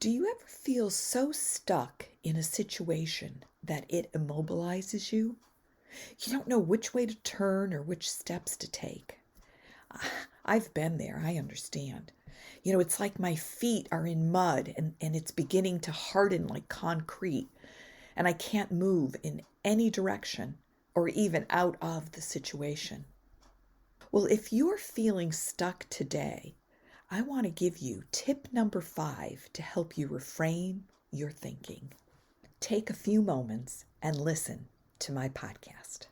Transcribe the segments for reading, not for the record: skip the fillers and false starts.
Do you ever feel so stuck in a situation that it immobilizes you? You don't know which way to turn or which steps to take. I've been there, I understand. It's like my feet are in mud and it's beginning to harden like concrete, and I can't move in any direction or even out of the situation. Well, if you're feeling stuck today, I want to give you tip number 5 to help you reframe your thinking. Take a few moments and listen to my podcast.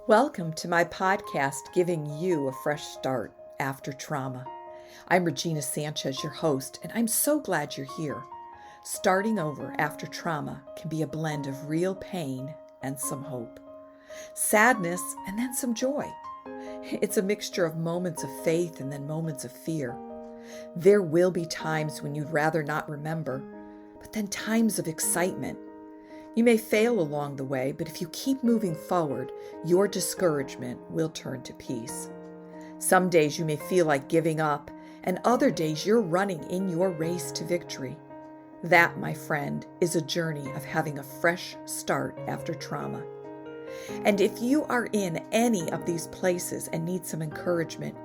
Welcome to my podcast, giving you a fresh start after trauma. I'm Regina Sanchez, your host, and I'm so glad you're here. Starting over after trauma can be a blend of real pain and some hope, sadness and then some joy. It's a mixture of moments of faith and then moments of fear. There will be times when you'd rather not remember, but then times of excitement. You may fail along the way, but if you keep moving forward, your discouragement will turn to peace. Some days you may feel like giving up, and other days you're running in your race to victory. That, my friend, is a journey of having a fresh start after trauma. And if you are in any of these places and need some encouragement,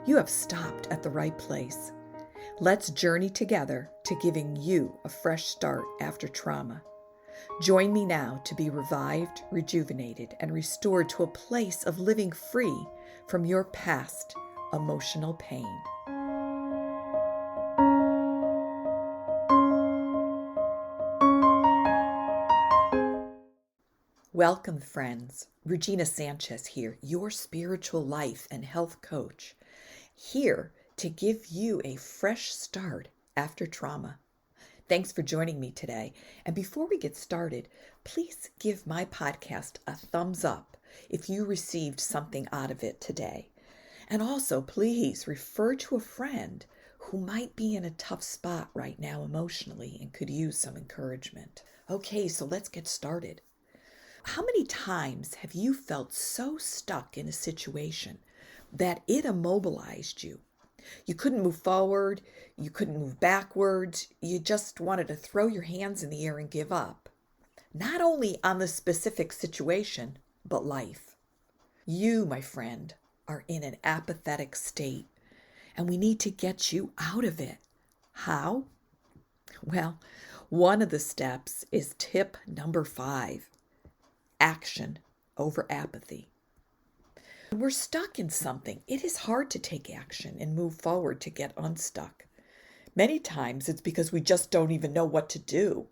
you have stopped at the right place. Let's journey together to giving you a fresh start after trauma. Join me now to be revived, rejuvenated, and restored to a place of living free from your past emotional pain. Welcome, friends. Regina Sanchez here, your spiritual life and health coach, here to give you a fresh start after trauma. Thanks for joining me today. And before we get started, please give my podcast a thumbs up if you received something out of it today. And also, please refer to a friend who might be in a tough spot right now emotionally and could use some encouragement. Okay, so let's get started. How many times have you felt so stuck in a situation that it immobilized you? You couldn't move forward, you couldn't move backwards, you just wanted to throw your hands in the air and give up. Not only on the specific situation, but life. You, my friend, are in an apathetic state, and we need to get you out of it. How? Well, one of the steps is tip number 5. Action over apathy. When we're stuck in something, it is hard to take action and move forward to get unstuck. Many times it's because we just don't even know what to do,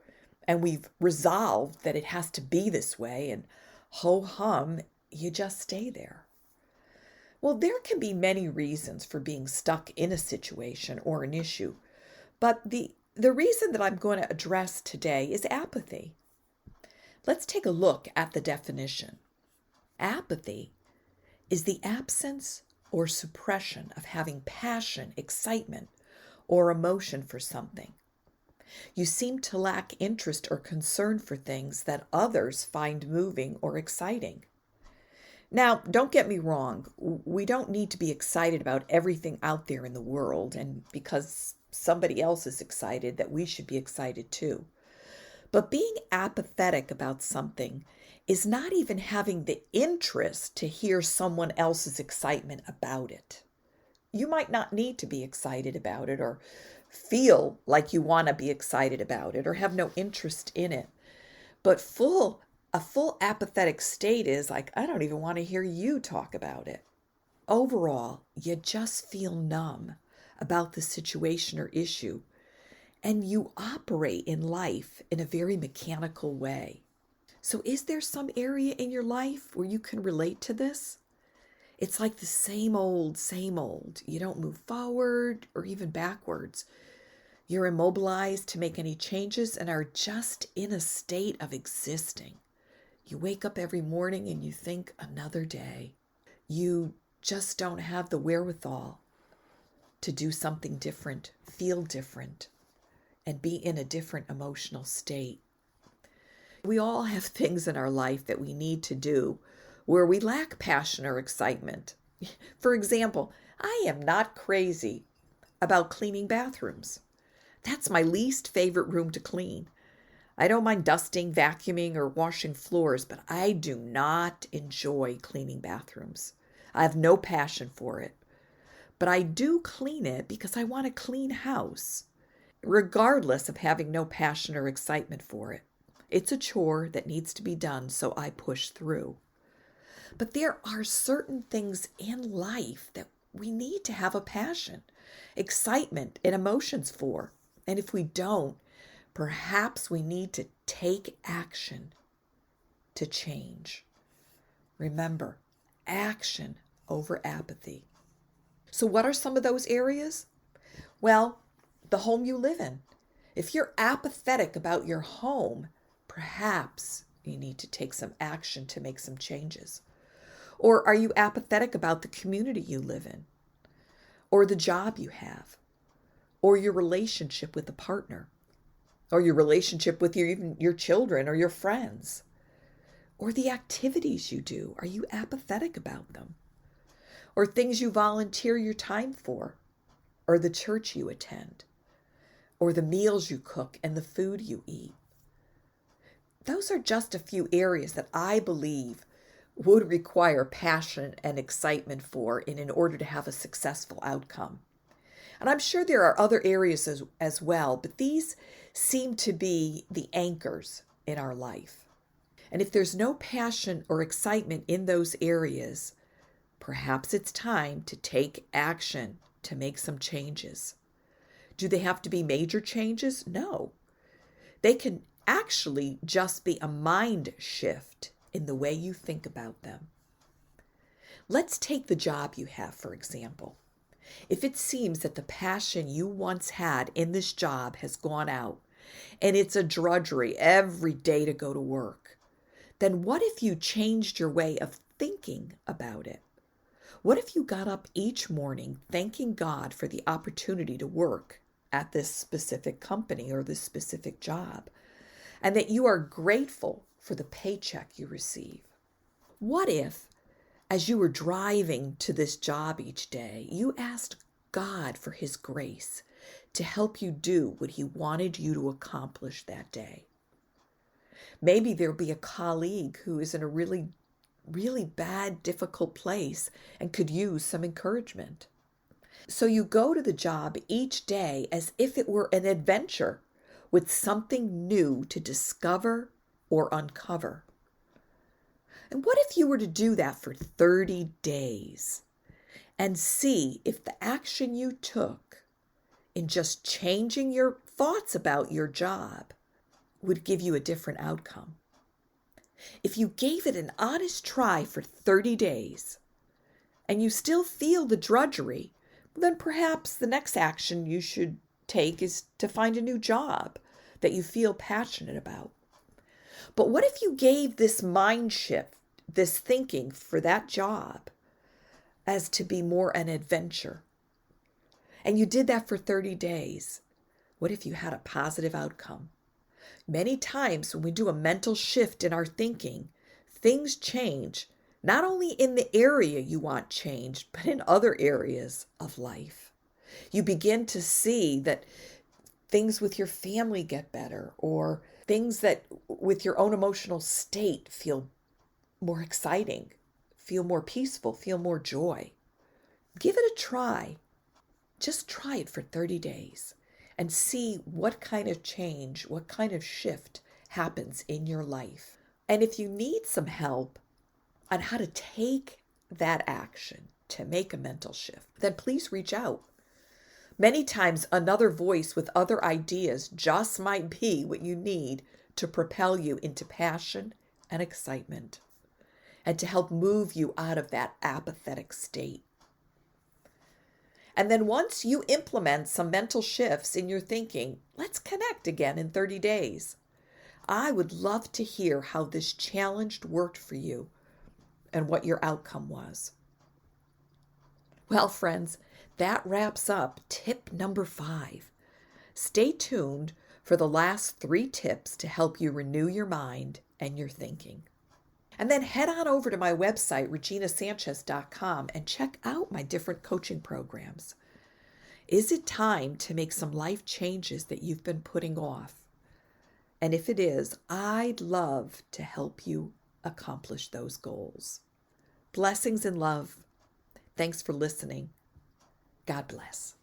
and we've resolved that it has to be this way, and ho-hum, you just stay there. Well, there can be many reasons for being stuck in a situation or an issue, but the reason that I'm going to address today is apathy. Let's take a look at the definition. Apathy is the absence or suppression of having passion, excitement, or emotion for something. You seem to lack interest or concern for things that others find moving or exciting. Now, don't get me wrong. We don't need to be excited about everything out there in the world, and because somebody else is excited, that we should be excited too. But being apathetic about something is not even having the interest to hear someone else's excitement about it. You might not need to be excited about it or feel like you want to be excited about it or have no interest in it. But a full apathetic state is like, I don't even want to hear you talk about it. Overall, you just feel numb about the situation or issue, and you operate in life in a very mechanical way. So is there some area in your life where you can relate to this? It's like the same old, same old. You don't move forward or even backwards. You're immobilized to make any changes and are just in a state of existing. You wake up every morning and you think, another day. You just don't have the wherewithal to do something different, feel different, and be in a different emotional state. We all have things in our life that we need to do where we lack passion or excitement. For example, I am not crazy about cleaning bathrooms. That's my least favorite room to clean. I don't mind dusting, vacuuming, or washing floors, but I do not enjoy cleaning bathrooms. I have no passion for it. But I do clean it because I want a clean house, regardless of having no passion or excitement for it. It's a chore that needs to be done, so I push through. But there are certain things in life that we need to have a passion, excitement, and emotions for. And if we don't, perhaps we need to take action to change. Remember, action over apathy. So what are some of those areas? Well, the home you live in. If you're apathetic about your home, perhaps you need to take some action to make some changes. Or are you apathetic about the community you live in? Or the job you have? Or your relationship with a partner? Or your relationship with even your children or your friends? Or the activities you do? Are you apathetic about them? Or things you volunteer your time for? Or the church you attend? Or the meals you cook and the food you eat? Those are just a few areas that I believe would require passion and excitement for in order to have a successful outcome. And I'm sure there are other areas as well, but these seem to be the anchors in our life. And if there's no passion or excitement in those areas, perhaps it's time to take action to make some changes. Do they have to be major changes? No. They can actually just be a mind shift in the way you think about them. Let's take the job you have, for example. If it seems that the passion you once had in this job has gone out, and it's a drudgery every day to go to work, then what if you changed your way of thinking about it? What if you got up each morning thanking God for the opportunity to work at this specific company or this specific job, and that you are grateful for the paycheck you receive? What if, as you were driving to this job each day, you asked God for His grace to help you do what He wanted you to accomplish that day? Maybe there'll be a colleague who is in a really bad, difficult place and could use some encouragement. So you go to the job each day as if it were an adventure with something new to discover or uncover. And what if you were to do that for 30 days and see if the action you took in just changing your thoughts about your job would give you a different outcome? If you gave it an honest try for 30 days and you still feel the drudgery, then perhaps the next action you should take is to find a new job that you feel passionate about. But what if you gave this mind shift, this thinking for that job, as to be more an adventure? And you did that for 30 days. What if you had a positive outcome? Many times when we do a mental shift in our thinking, things change, not only in the area you want changed, but in other areas of life. You begin to see that things with your family get better, or things that with your own emotional state feel more exciting, feel more peaceful, feel more joy. Give it a try. Just try it for 30 days and see what kind of change, what kind of shift happens in your life. And if you need some help on how to take that action to make a mental shift, then please reach out. Many times another voice with other ideas just might be what you need to propel you into passion and excitement, and to help move you out of that apathetic state. And then once you implement some mental shifts in your thinking, let's connect again in 30 days. I would love to hear how this challenge worked for you and what your outcome was. Well, friends, that wraps up tip number 5. Stay tuned for the last 3 tips to help you renew your mind and your thinking. And then head on over to my website, reginasanchez.com, and check out my different coaching programs. Is it time to make some life changes that you've been putting off? And if it is, I'd love to help you accomplish those goals. Blessings and love. Thanks for listening. God bless.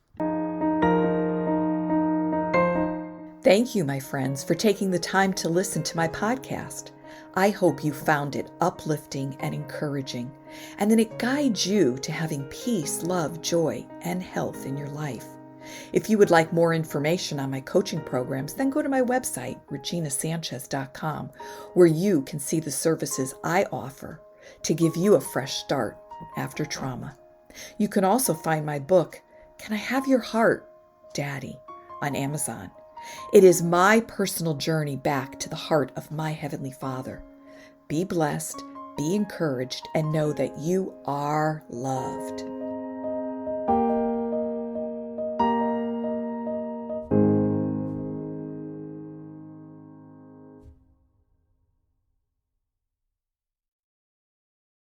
Thank you, my friends, for taking the time to listen to my podcast. I hope you found it uplifting and encouraging, and that it guides you to having peace, love, joy, and health in your life. If you would like more information on my coaching programs, then go to my website, reginasanchez.com, where you can see the services I offer to give you a fresh start after trauma. You can also find my book, Can I Have Your Heart, Daddy, on Amazon. It is my personal journey back to the heart of my Heavenly Father. Be blessed, be encouraged, and know that you are loved.